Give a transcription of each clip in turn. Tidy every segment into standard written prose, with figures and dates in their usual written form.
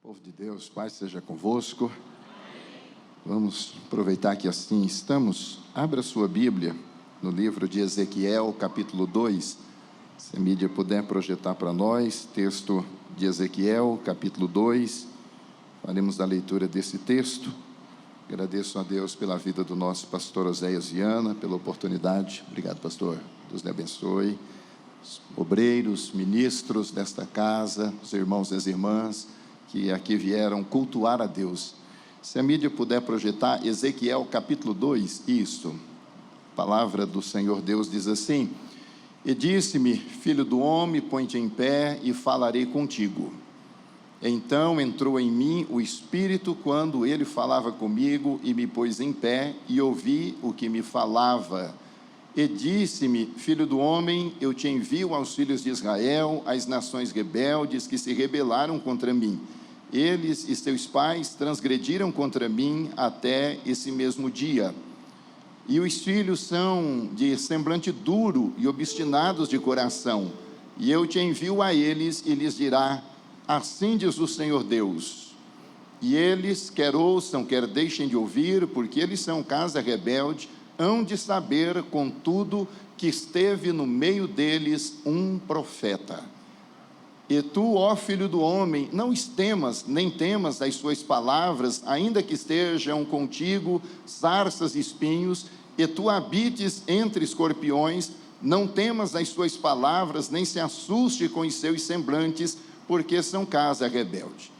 Povo de Deus, paz seja convosco. Vamos aproveitar que assim estamos. Abra sua Bíblia no livro de Ezequiel, capítulo 2. Se a mídia puder projetar para nós, texto de Ezequiel, capítulo 2. Faremos a leitura desse texto. Agradeço a Deus pela vida do nosso pastor Oséias Viana, pela oportunidade. Obrigado, pastor. Deus lhe abençoe. Os obreiros, ministros desta casa, os irmãos e as irmãs que aqui vieram cultuar a Deus. Se a mídia puder projetar Ezequiel capítulo 2, isso. A palavra do Senhor Deus diz assim: E disse-me, filho do homem, põe-te em pé e falarei contigo. Então entrou em mim o Espírito quando ele falava comigo, e me pôs em pé, e ouvi o que me falava. E disse-me, filho do homem, eu te envio aos filhos de Israel, às nações rebeldes que se rebelaram contra mim. Eles e seus pais transgrediram contra mim até esse mesmo dia. E os filhos são de semblante duro e obstinados de coração. E eu te envio a eles e lhes dirá: assim diz o Senhor Deus. E eles, quer ouçam, quer deixem de ouvir, porque eles são casa rebelde, hão de saber, contudo, que esteve no meio deles um profeta. E tu, ó filho do homem, não os temas, nem temas as suas palavras, ainda que estejam contigo sarças e espinhos, e tu habites entre escorpiões, não temas as suas palavras, nem se assuste com os seus semblantes, porque são casa rebelde.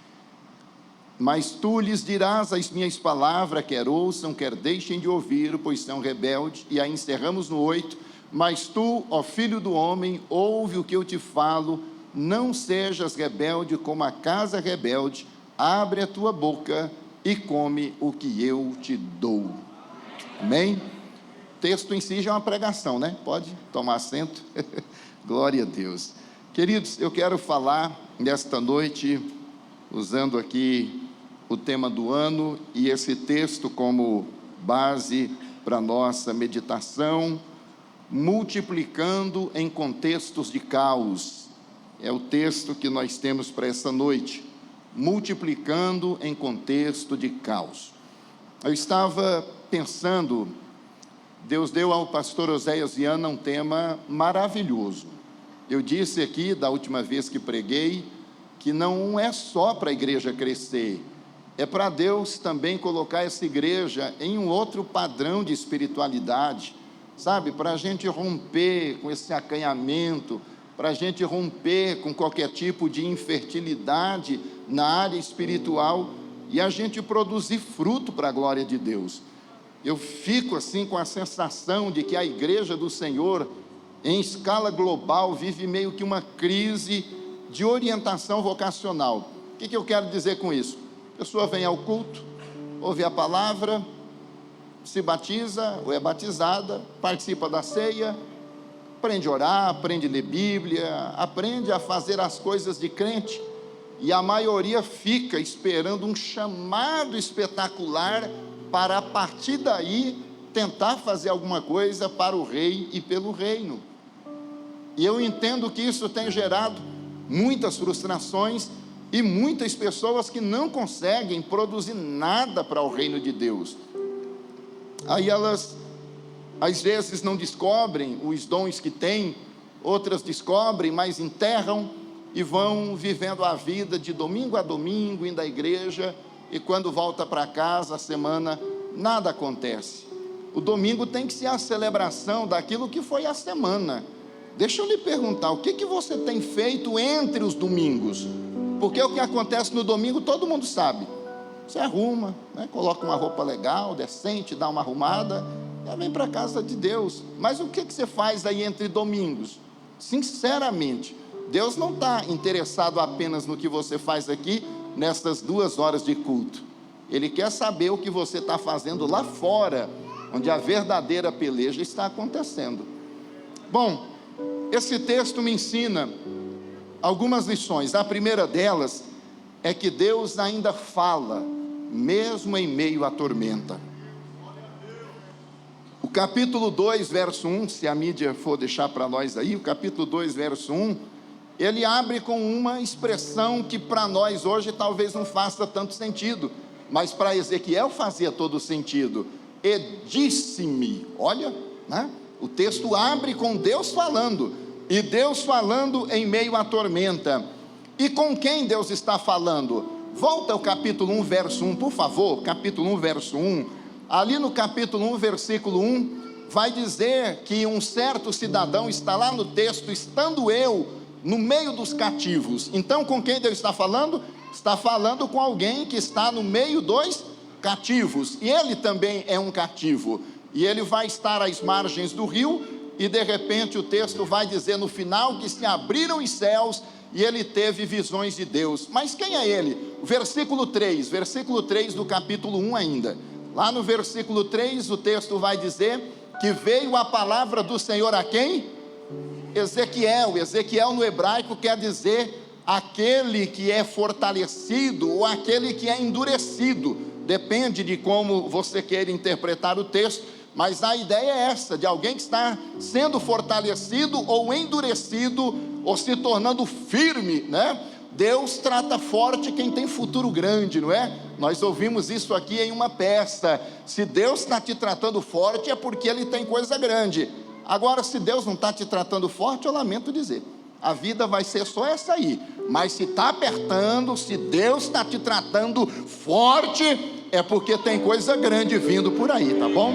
Mas tu lhes dirás as minhas palavras, quer ouçam, quer deixem de ouvir, pois são rebeldes. E aí encerramos no 8, mas tu, ó filho do homem, ouve o que eu te falo, não sejas rebelde como a casa rebelde, abre a tua boca e come o que eu te dou. Amém? O texto em si já é uma pregação, né? Pode tomar assento. Glória a Deus. Queridos, eu quero falar nesta noite, usando aqui o tema do ano e esse texto como base para nossa meditação, multiplicando em contextos de caos. É o texto que nós temos para essa noite, multiplicando em contexto de caos. Eu estava pensando, Deus deu ao pastor Oséias Viana um tema maravilhoso. Eu disse aqui, da última vez que preguei, que não é só para a igreja crescer, é para Deus também colocar essa igreja em um outro padrão de espiritualidade, sabe? Para a gente romper com esse acanhamento, para a gente romper com qualquer tipo de infertilidade na área espiritual e a gente produzir fruto para a glória de Deus. Eu fico assim com a sensação de que a igreja do Senhor, em escala global, vive meio que uma crise de orientação vocacional. O que eu quero dizer com isso? A pessoa vem ao culto, ouve a palavra, se batiza ou é batizada, participa da ceia, aprende a orar, aprende a ler Bíblia, aprende a fazer as coisas de crente, e a maioria fica esperando um chamado espetacular para a partir daí tentar fazer alguma coisa para o rei e pelo reino. E eu entendo que isso tem gerado muitas frustrações e muitas pessoas que não conseguem produzir nada para o reino de Deus. Aí elas às vezes não descobrem os dons que têm, outras descobrem, mas enterram e vão vivendo a vida de domingo a domingo, indo à igreja, e quando volta para casa, a semana, nada acontece. O domingo tem que ser a celebração daquilo que foi a semana. Deixa eu lhe perguntar, o que você tem feito entre os domingos? Porque o que acontece no domingo todo mundo sabe. Você arruma, né? Coloca uma roupa legal, decente, dá uma arrumada, e vem para a casa de Deus. Mas o que você faz aí entre domingos? Sinceramente, Deus não está interessado apenas no que você faz aqui, nessas 2 horas de culto. Ele quer saber o que você está fazendo lá fora, onde a verdadeira peleja está acontecendo. Bom, esse texto me ensina algumas lições. A primeira delas é que Deus ainda fala, mesmo em meio à tormenta. O capítulo 2, verso 1, se a mídia for deixar para nós aí, o capítulo 2, verso 1, ele abre com uma expressão que para nós hoje talvez não faça tanto sentido, mas para Ezequiel fazia todo sentido. E disse-me, olha, né? O texto abre com Deus falando, e Deus falando em meio à tormenta. E com quem Deus está falando? Volta ao capítulo 1, verso 1, por favor, capítulo 1, verso 1. Ali no capítulo 1, versículo 1, vai dizer que um certo cidadão está lá no texto, estando eu no meio dos cativos. Então, com quem Deus está falando? Está falando com alguém que está no meio dos cativos, e ele também é um cativo, e ele vai estar às margens do rio, e de repente o texto vai dizer no final que se abriram os céus, e ele teve visões de Deus. Mas quem é ele? Versículo 3 do capítulo 1 ainda. Lá no versículo 3 o texto vai dizer que veio a palavra do Senhor a quem? Ezequiel. Ezequiel no hebraico quer dizer aquele que é fortalecido ou aquele que é endurecido, depende de como você queira interpretar o texto, mas a ideia é essa, de alguém que está sendo fortalecido ou endurecido, ou se tornando firme, né? Deus trata forte quem tem futuro grande, não é? Nós ouvimos isso aqui em uma peça. Se Deus está te tratando forte, é porque Ele tem coisa grande. Agora, se Deus não está te tratando forte, eu lamento dizer, a vida vai ser só essa aí. Mas se está apertando, se Deus está te tratando forte, é porque tem coisa grande vindo por aí, tá bom?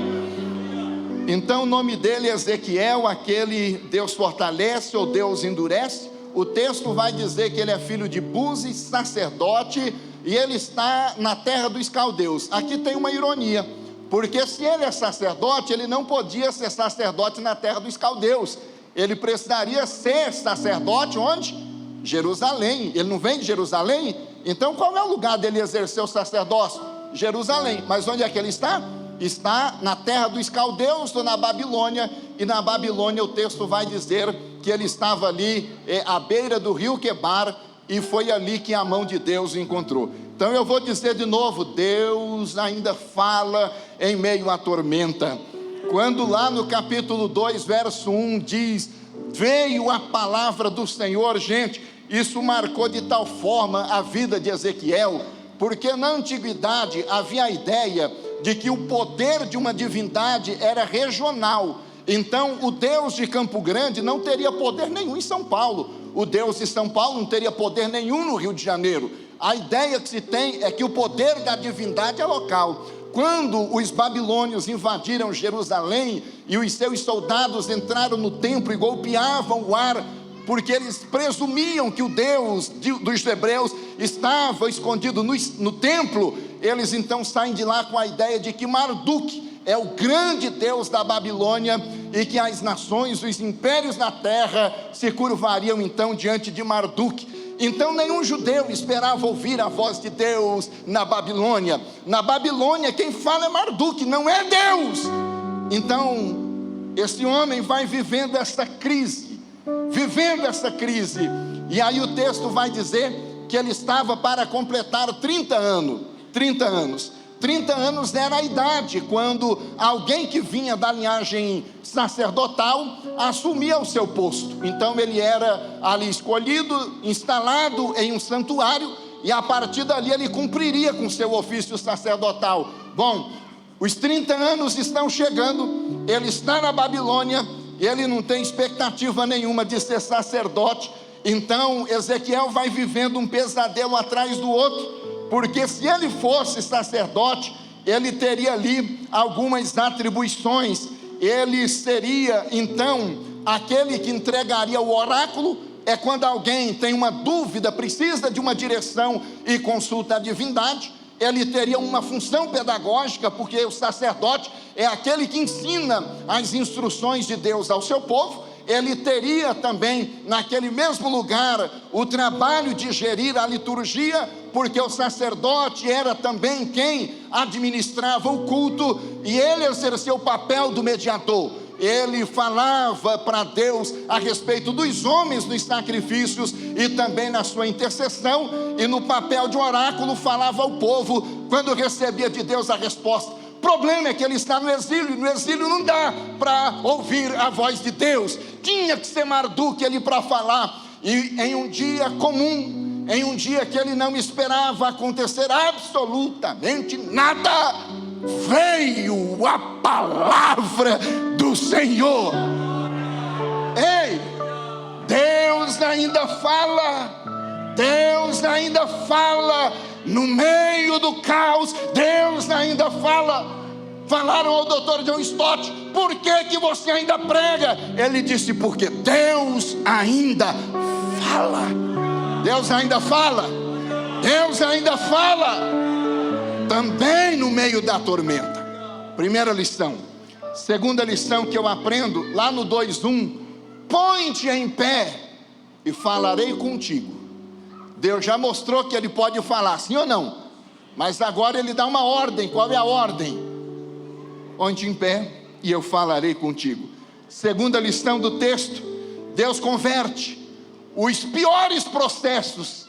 Então o nome dele é Ezequiel, aquele Deus fortalece ou Deus endurece. O texto vai dizer que ele é filho de Buzi, sacerdote, e ele está na terra dos caldeus. Aqui tem uma ironia, porque se ele é sacerdote, ele não podia ser sacerdote na terra dos caldeus, ele precisaria ser sacerdote onde? Jerusalém. Ele não vem de Jerusalém? Então qual é o lugar dele exercer o sacerdócio? Jerusalém. Mas onde é que ele está? Está na terra dos caldeus ou na Babilônia, e na Babilônia o texto vai dizer que ele estava ali à beira do rio Quebar, e foi ali que a mão de Deus o encontrou. Então eu vou dizer de novo, Deus ainda fala em meio à tormenta. Quando lá no capítulo 2, verso 1 diz, veio a palavra do Senhor, gente, isso marcou de tal forma a vida de Ezequiel, porque na antiguidade havia a ideia de que o poder de uma divindade era regional. Então o Deus de Campo Grande não teria poder nenhum em São Paulo, o Deus de São Paulo não teria poder nenhum no Rio de Janeiro. A ideia que se tem é que o poder da divindade é local. Quando os babilônios invadiram Jerusalém e os seus soldados entraram no templo e golpeavam o ar, porque eles presumiam que o Deus dos hebreus estava escondido no templo, eles então saem de lá com a ideia de que Marduk é o grande Deus da Babilônia, e que as nações, os impérios na terra se curvariam então diante de Marduk. Então nenhum judeu esperava ouvir a voz de Deus na Babilônia. Na Babilônia quem fala é Marduk, não é Deus. Então esse homem vai vivendo essa crise, e aí o texto vai dizer que ele estava para completar 30 anos. 30 anos era a idade quando alguém que vinha da linhagem sacerdotal assumia o seu posto. Então ele era ali escolhido, instalado em um santuário, e a partir dali ele cumpriria com seu ofício sacerdotal. Bom, os 30 anos estão chegando, ele está na Babilônia, ele não tem expectativa nenhuma de ser sacerdote. Então Ezequiel vai vivendo um pesadelo atrás do outro, porque se ele fosse sacerdote, ele teria ali algumas atribuições. Ele seria então aquele que entregaria o oráculo. É quando alguém tem uma dúvida, precisa de uma direção e consulta a divindade. Ele teria uma função pedagógica, porque o sacerdote é aquele que ensina as instruções de Deus ao seu povo. Ele teria também naquele mesmo lugar o trabalho de gerir a liturgia, porque o sacerdote era também quem administrava o culto, e ele exerceu o papel do mediador. Ele falava para Deus a respeito dos homens nos sacrifícios e também na sua intercessão, e no papel de oráculo falava ao povo quando recebia de Deus a resposta. O problema é que ele está no exílio, e no exílio não dá para ouvir a voz de Deus. Tinha que ser Marduk ali para falar. e em um dia comum, em um dia que ele não esperava acontecer absolutamente nada, veio a palavra do Senhor. Ei, Deus ainda fala, Deus ainda fala, no meio do caos, Deus ainda fala. Falaram ao Dr. John Stott: por que você ainda prega? Ele disse: porque Deus ainda fala. Deus ainda fala. Deus ainda fala. Também no meio da tormenta. Primeira lição. Segunda lição que eu aprendo, lá no 2:1: põe-te em pé e falarei contigo. Deus já mostrou que ele pode falar, sim ou não? Mas agora ele dá uma ordem. Qual é a ordem? Põe-te em pé e eu falarei contigo. Segunda lição do texto: Deus converte os piores processos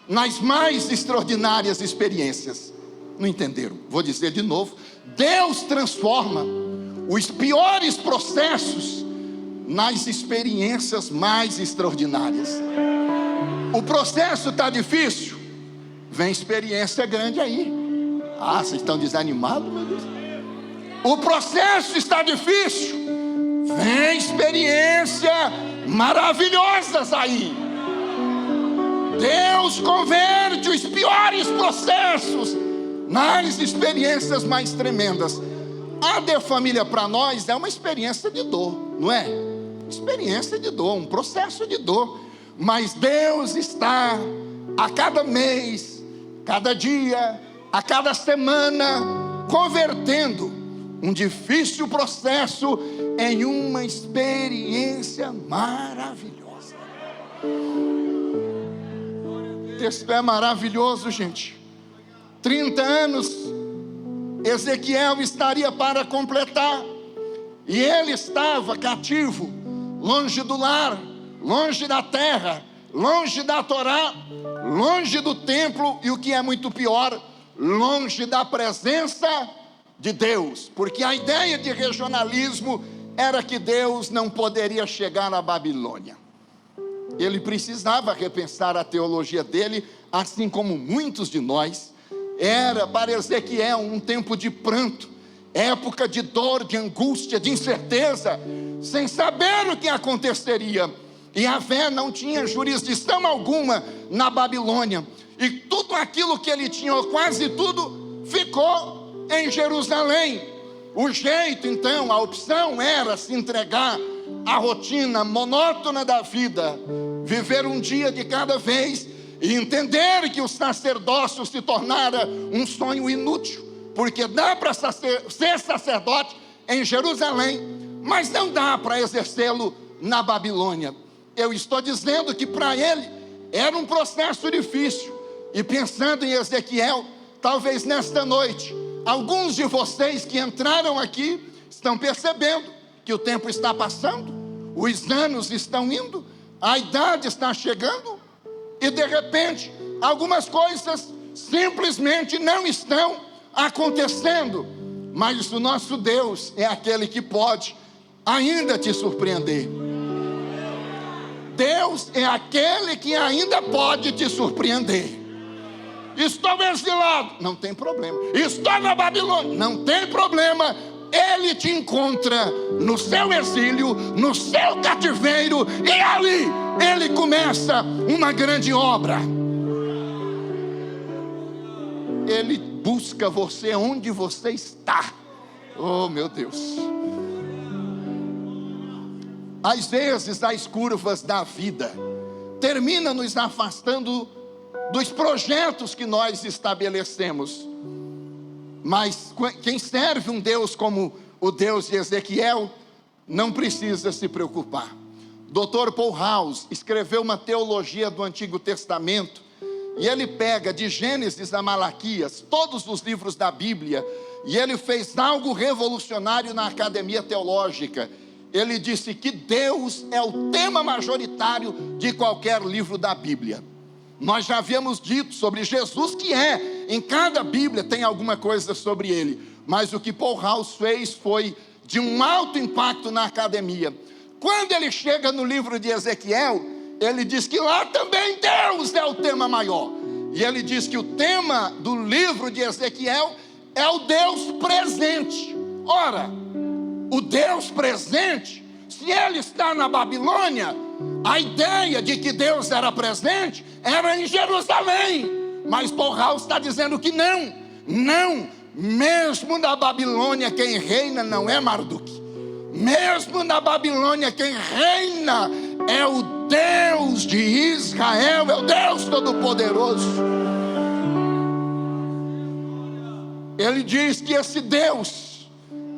nas mais extraordinárias experiências. Não entenderam? Vou dizer de novo: Deus transforma os piores processos nas experiências mais extraordinárias. O processo está difícil, vem experiência grande aí. Ah, vocês estão desanimados, meu Deus? O processo está difícil, vem experiência maravilhosas aí. Deus converte os piores processos nas experiências mais tremendas. A de família para nós é uma experiência de dor, não é? Experiência de dor, um processo de dor. Mas Deus está a cada mês, cada dia, a cada semana, convertendo um difícil processo em uma experiência maravilhosa. O texto é maravilhoso, gente. 30 anos Ezequiel estaria para completar, e ele estava cativo, longe do lar, longe da terra, longe da Torá, longe do templo, e o que é muito pior, longe da presença de Deus, porque a ideia de regionalismo era que Deus não poderia chegar à Babilônia. Ele precisava repensar a teologia dele, assim como muitos de nós. Era para Ezequiel um tempo de pranto, época de dor, de angústia, de incerteza, sem saber o que aconteceria. E Yahvé não tinha jurisdição alguma na Babilônia, e tudo aquilo que ele tinha, ou quase tudo, ficou em Jerusalém. O jeito então, a opção era se entregar à rotina monótona da vida, viver um dia de cada vez, e entender que o sacerdócio se tornara um sonho inútil, porque dá para ser sacerdote em Jerusalém, mas não dá para exercê-lo na Babilônia. Eu estou dizendo que para ele era um processo difícil, e pensando em Ezequiel, talvez nesta noite, alguns de vocês que entraram aqui estão percebendo que o tempo está passando, os anos estão indo, a idade está chegando, e de repente algumas coisas simplesmente não estão acontecendo. Mas o nosso Deus é aquele que pode ainda te surpreender. Deus é aquele que ainda pode te surpreender. Estou exilado, não tem problema. Estou na Babilônia, não tem problema. Ele te encontra no seu exílio, no seu cativeiro, e ali ele começa uma grande obra. Ele busca você onde você está. Oh, meu Deus. Às vezes as curvas da vida terminam nos afastando dos projetos que nós estabelecemos. Mas quem serve um Deus como o Deus de Ezequiel não precisa se preocupar. Dr. Paul House escreveu uma teologia do Antigo Testamento, e ele pega de Gênesis a Malaquias, todos os livros da Bíblia, e ele fez algo revolucionário na academia teológica. Ele disse que Deus é o tema majoritário de qualquer livro da Bíblia. Nós já havíamos dito sobre Jesus, que em cada Bíblia tem alguma coisa sobre ele, mas o que Paul House fez foi de um alto impacto na academia. Quando ele chega no livro de Ezequiel, ele diz que lá também Deus é o tema maior. E ele diz que o tema do livro de Ezequiel é o Deus presente. Ora, o Deus presente, se ele está na Babilônia, a ideia de que Deus era presente era em Jerusalém. Mas Paul House está dizendo que não, mesmo na Babilônia quem reina não é Marduk. Mesmo na Babilônia quem reina é o Deus de Israel, é o Deus Todo-Poderoso. Ele diz que esse Deus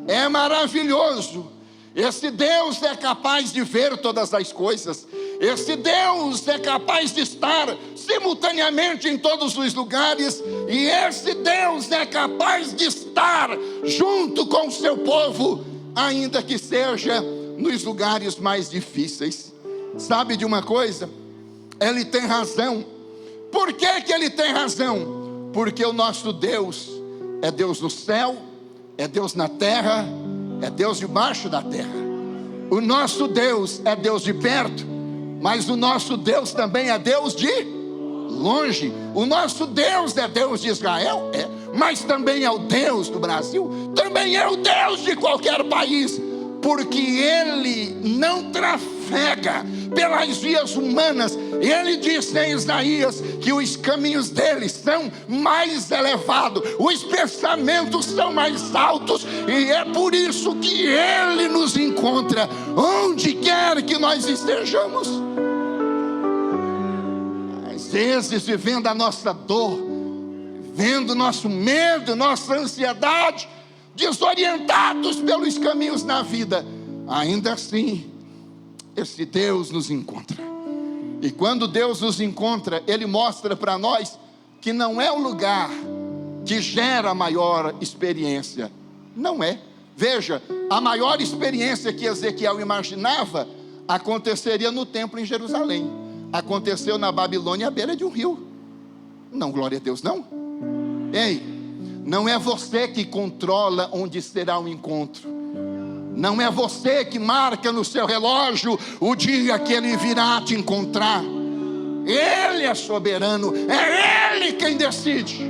é maravilhoso. Esse Deus é capaz de ver todas as coisas. Esse Deus é capaz de estar simultaneamente em todos os lugares. E esse Deus é capaz de estar junto com o seu povo, ainda que seja nos lugares mais difíceis. Sabe de uma coisa? Ele tem razão. Por que ele tem razão? Porque o nosso Deus é Deus no céu, é Deus na terra, é Deus debaixo da terra. O nosso Deus é Deus de perto, mas o nosso Deus também é Deus de longe. O nosso Deus é Deus de Israel, mas também é o Deus do Brasil, também é o Deus de qualquer país, porque Ele não trafega pelas vias humanas. Ele disse em Isaías que os caminhos dele são mais elevados, os pensamentos são mais altos, e é por isso que Ele nos encontra onde quer que nós estejamos. Às vezes, vivendo a nossa dor, vendo nosso medo, nossa ansiedade, desorientados pelos caminhos na vida, ainda assim esse Deus nos encontra. E quando Deus nos encontra, Ele mostra para nós que não é o lugar que gera a maior experiência. Não é. Veja, a maior experiência que Ezequiel imaginava aconteceria no templo em Jerusalém. Aconteceu na Babilônia à beira de um rio. Não, glória a Deus, não. Ei, não é você que controla onde será o encontro. Não é você que marca no seu relógio o dia que Ele virá te encontrar. Ele é soberano, é Ele quem decide.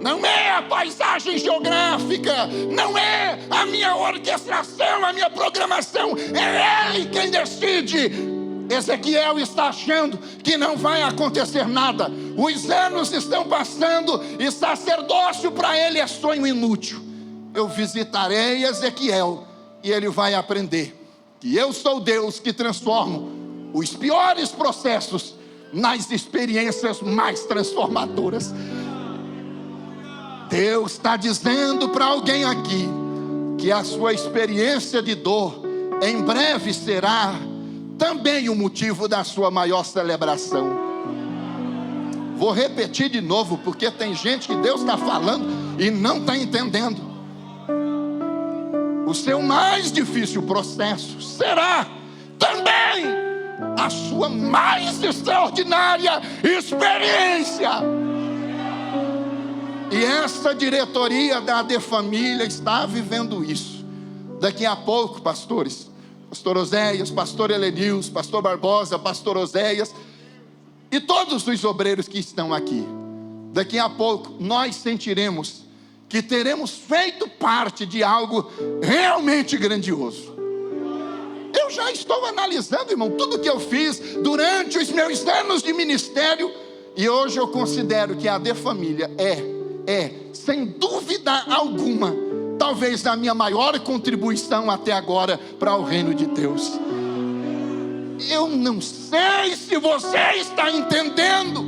Não é a paisagem geográfica, não é a minha orquestração, a minha programação, é Ele quem decide. Ezequiel está achando que não vai acontecer nada. Os anos estão passando e sacerdócio para ele é sonho inútil. Eu visitarei Ezequiel e ele vai aprender que eu sou Deus que transformo os piores processos nas experiências mais transformadoras. Deus está dizendo para alguém aqui que a sua experiência de dor em breve será também o motivo da sua maior celebração. Vou repetir de novo, porque tem gente que Deus está falando e não está entendendo. O seu mais difícil processo será também a sua mais extraordinária experiência. E essa diretoria da AD Família está vivendo isso. Daqui a pouco, pastores, pastor Oséias, pastor Helenils, pastor Barbosa, pastor Oséias e todos os obreiros que estão aqui, daqui a pouco nós sentiremos que teremos feito parte de algo realmente grandioso. Eu já estou analisando, irmão, tudo que eu fiz durante os meus anos de ministério, e hoje eu considero que a AD Família sem dúvida alguma, talvez a minha maior contribuição até agora para o reino de Deus. Eu não sei se você está entendendo,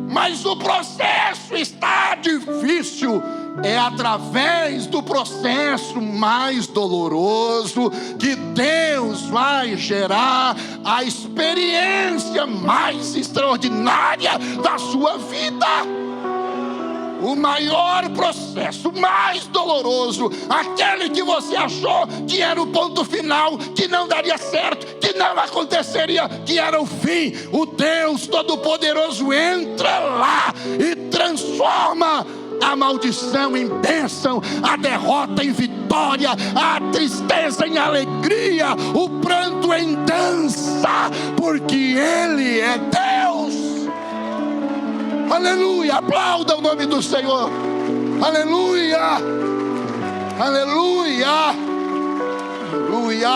mas o processo está difícil. É através do processo mais doloroso que Deus vai gerar a experiência mais extraordinária da sua vida. O maior processo, mais doloroso, aquele que você achou que era o ponto final, que não daria certo, que não aconteceria, que era o fim. O Deus Todo-Poderoso entra lá e transforma a maldição em bênção, a derrota em vitória. vitória, a tristeza em alegria, o pranto em dança, porque Ele é Deus. Aleluia, aplauda o nome do Senhor. Aleluia, aleluia, aleluia.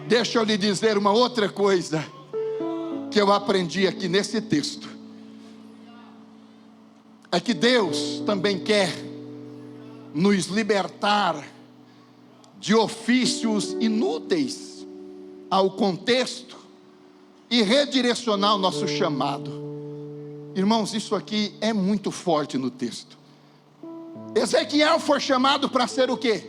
Deixa eu lhe dizer uma outra coisa que eu aprendi aqui nesse texto. É que Deus também quer nos libertar de ofícios inúteis ao contexto e redirecionar o nosso chamado. Irmãos, isso aqui é muito forte no texto. Ezequiel foi chamado para ser o quê?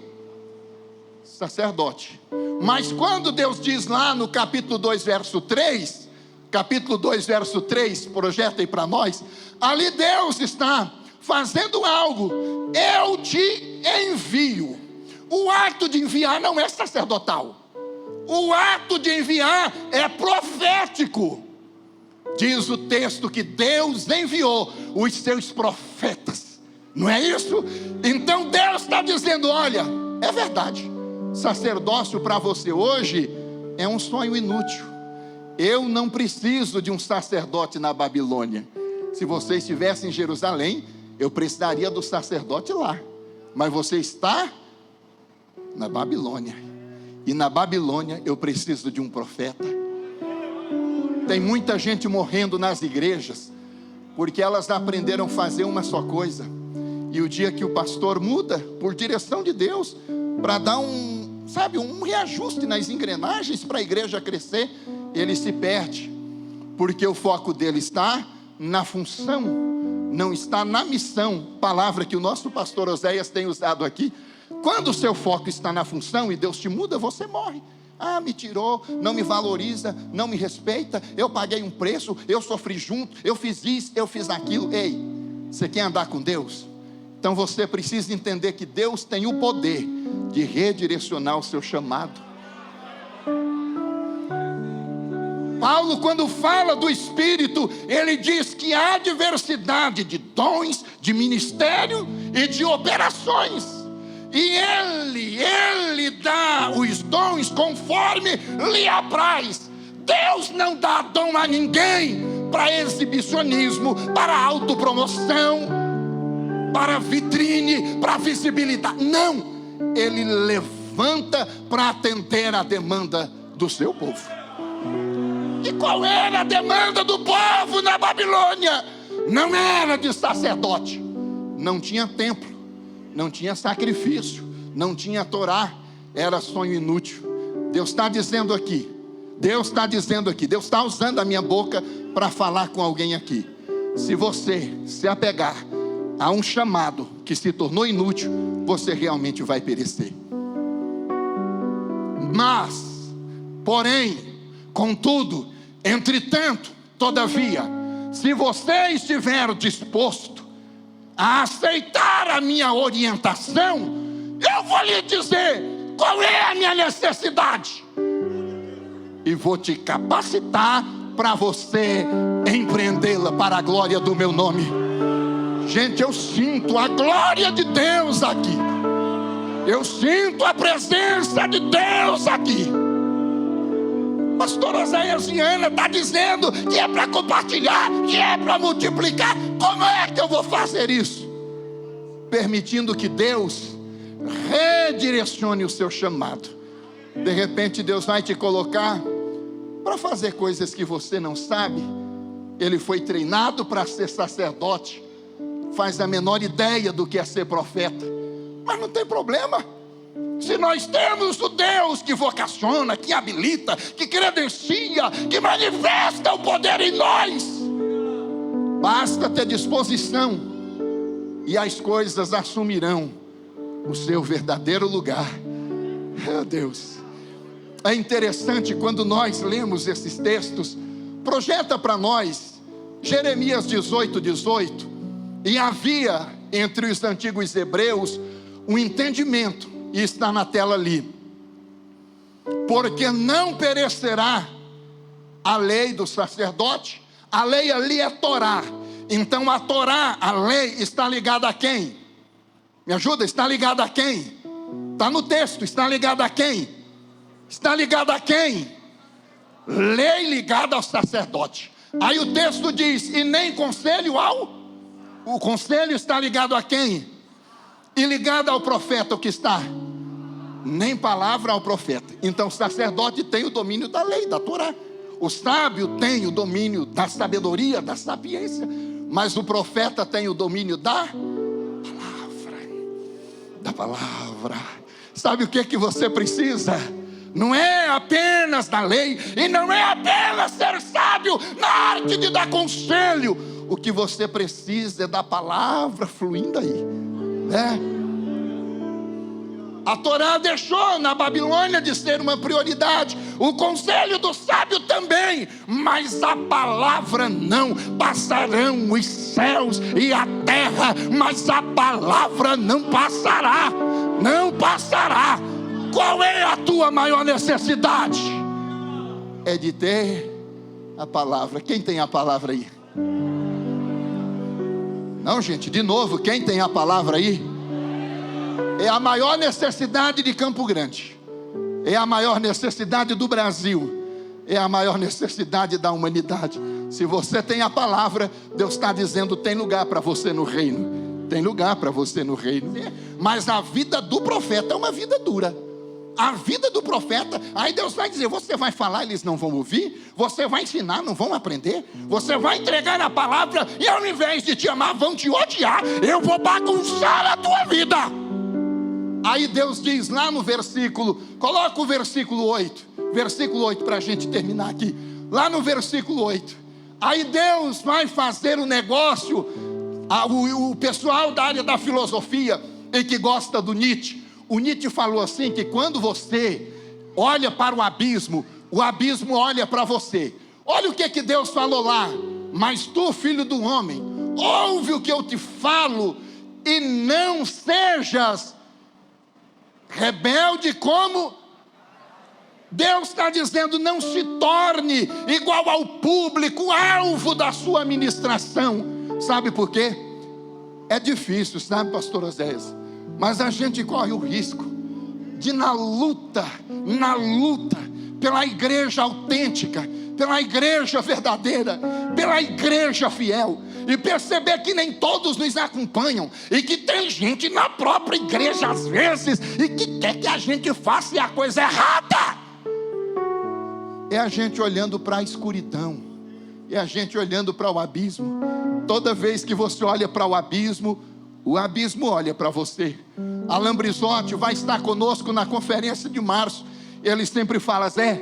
Sacerdote. Mas quando Deus diz lá no capítulo 2, verso 3, capítulo 2, verso 3, projeta aí para nós, ali Deus está fazendo algo. Eu te envio. O ato de enviar não é sacerdotal. O ato de enviar é profético. Diz o texto que Deus enviou os seus profetas. Não é isso? Então Deus está dizendo, olha, é verdade. Sacerdócio para você hoje é um sonho inútil. Eu não preciso de um sacerdote na Babilônia. Se você estivesse em Jerusalém, eu precisaria do sacerdote lá. Mas você está na Babilônia. E na Babilônia eu preciso de um profeta. Tem muita gente morrendo nas igrejas, porque elas aprenderam a fazer uma só coisa. E o dia que o pastor muda, por direção de Deus, para dar um reajuste nas engrenagens para a igreja crescer, ele se perde, porque o foco dele está na função, não está na missão, palavra que o nosso pastor Oséias tem usado aqui. Quando o seu foco está na função e Deus te muda, você morre. Ah, me tirou, não me valoriza, não me respeita, eu paguei um preço, eu sofri junto, eu fiz isso, eu fiz aquilo. Ei, você quer andar com Deus? Então você precisa entender que Deus tem o poder de redirecionar o seu chamado. Paulo, quando fala do Espírito, ele diz que há diversidade de dons, de ministério e de operações. E ele dá os dons conforme lhe apraz. Deus não dá dom a ninguém para exibicionismo, para autopromoção, para vitrine, para visibilidade. Não, Ele levanta para atender a demanda do seu povo. E qual era a demanda do povo na Babilônia? Não era de sacerdote, não tinha templo, não tinha sacrifício, não tinha Torá, era sonho inútil. Deus está dizendo aqui, Deus está usando a minha boca para falar com alguém aqui. Se você se apegar a um chamado que se tornou inútil, você realmente vai perecer. Mas, porém, contudo, entretanto, todavia, se você estiver disposto a aceitar a minha orientação, eu vou lhe dizer qual é a minha necessidade e vou te capacitar para você empreendê-la para a glória do meu nome. Gente, eu sinto a glória de Deus aqui. Eu sinto a presença de Deus aqui. Pastor Oséias e Ana está dizendo que é para compartilhar, que é para multiplicar. Como é que eu vou fazer isso? Permitindo que Deus redirecione o seu chamado. De repente Deus vai te colocar para fazer coisas que você não sabe. Ele foi treinado para ser sacerdote, faz a menor ideia do que é ser profeta, mas não tem problema. Se nós temos o Deus que vocaciona, que habilita, que credencia, que manifesta o poder em nós, basta ter disposição e as coisas assumirão o seu verdadeiro lugar. Meu Deus, é interessante quando nós lemos esses textos. Projeta para nós Jeremias 18:18. E havia entre os antigos hebreus um entendimento, e está na tela ali: porque não perecerá a lei do sacerdote. A lei ali é Torá. Então a Torá, a lei, está ligada a quem? Me ajuda? Está ligado a quem? Está no texto. Está ligado a quem? Está ligado a quem? Lei ligada ao sacerdote. Aí o texto diz: e nem conselho ao... O conselho está ligado a quem? E ligado ao profeta, o que está? Nem palavra ao profeta. Então o sacerdote tem o domínio da lei, da Torá. O sábio tem o domínio da sabedoria, da sapiência. Mas o profeta tem o domínio da palavra. Sabe o que você precisa? Não é apenas da lei, e não é apenas ser sábio na arte de dar conselho. O que você precisa é da palavra fluindo aí, né? A Torá deixou na Babilônia de ser uma prioridade, o conselho do sábio também, mas a palavra não. Passarão os céus e a terra, mas a palavra não passará. Não passará. Qual é a tua maior necessidade? É de ter a palavra. Quem tem a palavra aí? Não, gente, de novo, quem tem a palavra aí? É a maior necessidade de Campo Grande. É a maior necessidade do Brasil. É a maior necessidade da humanidade. Se você tem a palavra, Deus está dizendo: tem lugar para você no reino. Tem lugar para você no reino. Mas a vida do profeta é uma vida dura. A vida do profeta, aí Deus vai dizer: você vai falar, eles não vão ouvir. Você vai ensinar, não vão aprender. Você vai entregar a palavra, e ao invés de te amar, vão te odiar. Eu vou bagunçar a tua vida. Aí Deus diz lá no versículo, coloca o versículo 8. Versículo 8 para a gente terminar aqui. Lá no versículo 8. Aí Deus vai fazer o negócio. O pessoal da área da filosofia e que gosta do Nietzsche. O Nietzsche falou assim, que quando você olha para o abismo olha para você. Olha o que Deus falou lá: mas tu, filho do homem, ouve o que eu te falo, e não sejas rebelde como... Deus está dizendo: não se torne igual ao público, alvo da sua ministração. Sabe por quê? É difícil, sabe, pastor Oséias? Mas a gente corre o risco de na luta pela igreja autêntica, pela igreja verdadeira, pela igreja fiel, e perceber que nem todos nos acompanham, e que tem gente na própria igreja às vezes, e que quer que a gente faça a coisa errada. É a gente olhando para a escuridão, é a gente olhando para o abismo. Toda vez que você olha para o abismo olha para você. Alain Brizotti vai estar conosco na conferência de março. Ele sempre fala: Zé,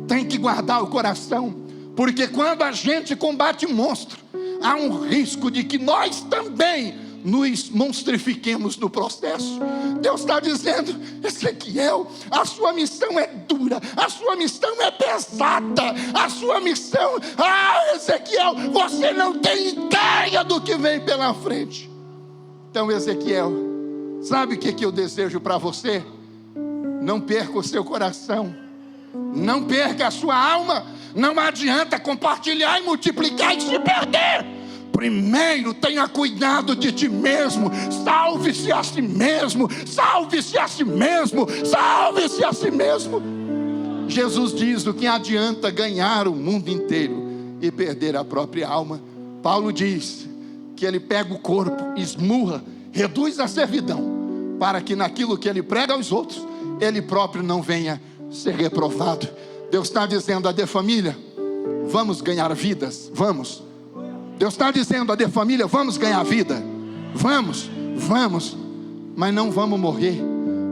tem que guardar o coração, porque quando a gente combate monstro, há um risco de que nós também nos monstrifiquemos no processo. Deus está dizendo: Ezequiel, a sua missão é dura, a sua missão é pesada, a sua missão... Ezequiel, você não tem ideia do que vem pela frente. Então, Ezequiel, sabe o que eu desejo para você? Não perca o seu coração, não perca a sua alma. Não adianta compartilhar e multiplicar e se perder. Primeiro tenha cuidado de ti mesmo. Salve-se a si mesmo. Salve-se a si mesmo. Salve-se a si mesmo. Jesus diz: o que adianta ganhar o mundo inteiro e perder a própria alma? Paulo diz que ele pega o corpo, esmurra, reduz a servidão, para que naquilo que ele prega aos outros, ele próprio não venha ser reprovado. Deus está dizendo: a De Família, vamos ganhar vidas, vamos. Deus está dizendo: a De Família, vamos ganhar vida, vamos, mas não vamos morrer,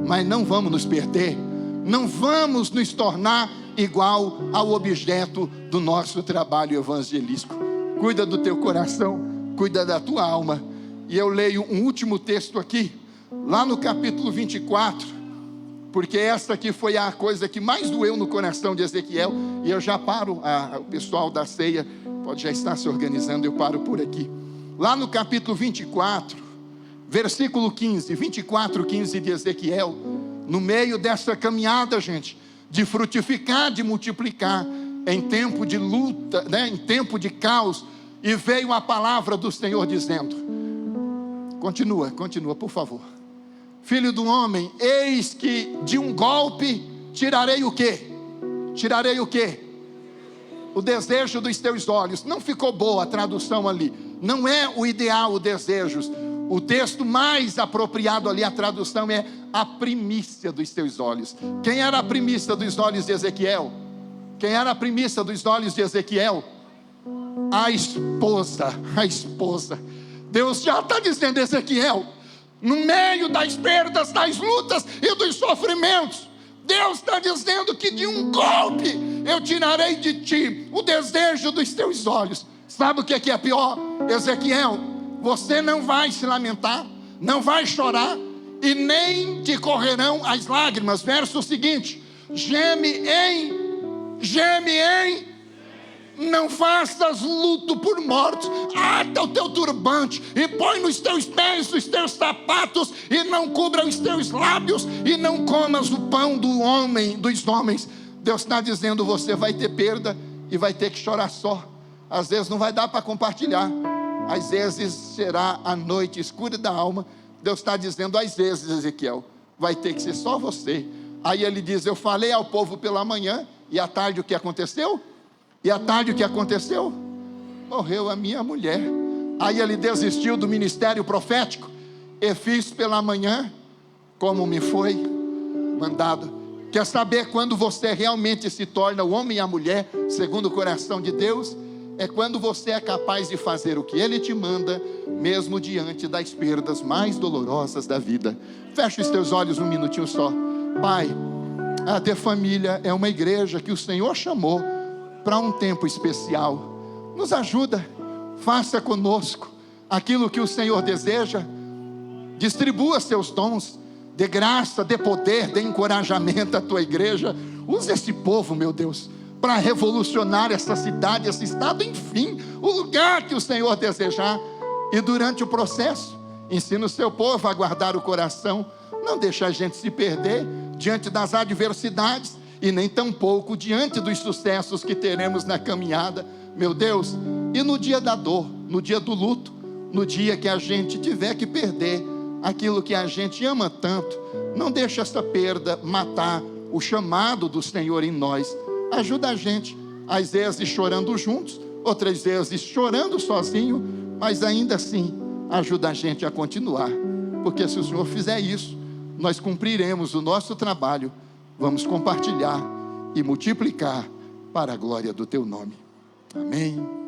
mas não vamos nos perder, não vamos nos tornar igual ao objeto do nosso trabalho evangelístico. Cuida do teu coração, cuida da tua alma. E eu leio um último texto aqui, lá no capítulo 24, porque essa aqui foi a coisa que mais doeu no coração de Ezequiel. E eu já paro, o pessoal da ceia pode já estar se organizando, eu paro por aqui. Lá no capítulo 24, versículo 15, 24, 15 de Ezequiel, no meio dessa caminhada, gente, de frutificar, de multiplicar, em tempo de luta, né, em tempo de caos, e veio a palavra do Senhor dizendo... Continua, por favor. filho do homem, eis que de um golpe tirarei o quê? Tirarei o quê? O desejo dos teus olhos. Não ficou boa a tradução ali. Não é o ideal, o desejos. O texto mais apropriado ali, a tradução é a primícia dos teus olhos. Quem era a primícia dos olhos de Ezequiel? Quem era a primícia dos olhos de Ezequiel? A esposa. Deus já está dizendo, Ezequiel, no meio das perdas, das lutas e dos sofrimentos, Deus está dizendo que de um golpe eu tirarei de ti o desejo dos teus olhos. Sabe o que é pior? Ezequiel, você não vai se lamentar, não vai chorar, e nem te correrão as lágrimas. Verso seguinte: geme em, não faças luto por mortos, ata o teu turbante, e põe nos teus pés os teus sapatos, e não cubra os teus lábios, e não comas o pão dos homens. Deus está dizendo, você vai ter perda, e vai ter que chorar só. Às vezes não vai dar para compartilhar, às vezes será a noite escura da alma. Deus está dizendo, às vezes, Ezequiel, vai ter que ser só você. Aí ele diz, eu falei ao povo pela manhã, e à tarde o que aconteceu? E à tarde o que aconteceu? Morreu a minha mulher. Aí ele desistiu do ministério profético, e fiz pela manhã como me foi mandado. Quer saber quando você realmente se torna o homem e a mulher segundo o coração de Deus? É quando você é capaz de fazer o que Ele te manda, mesmo diante das perdas mais dolorosas da vida. Fecha os teus olhos um minutinho só. Pai, a De Família é uma igreja que o Senhor chamou para um tempo especial. Nos ajuda, faça conosco aquilo que o Senhor deseja. Distribua seus dons, dê graça, dê poder, dê encorajamento à tua igreja. Usa esse povo, meu Deus, para revolucionar essa cidade, esse estado, enfim, o lugar que o Senhor desejar. E durante o processo, ensina o seu povo a guardar o coração. Não deixe a gente se perder diante das adversidades, e nem tampouco diante dos sucessos que teremos na caminhada, meu Deus. E no dia da dor, no dia do luto, no dia que a gente tiver que perder aquilo que a gente ama tanto, não deixe essa perda matar o chamado do Senhor em nós. Ajuda a gente, às vezes chorando juntos, outras vezes chorando sozinho, mas ainda assim, ajuda a gente a continuar, porque se o Senhor fizer isso, nós cumpriremos o nosso trabalho, vamos compartilhar e multiplicar para a glória do teu nome. Amém.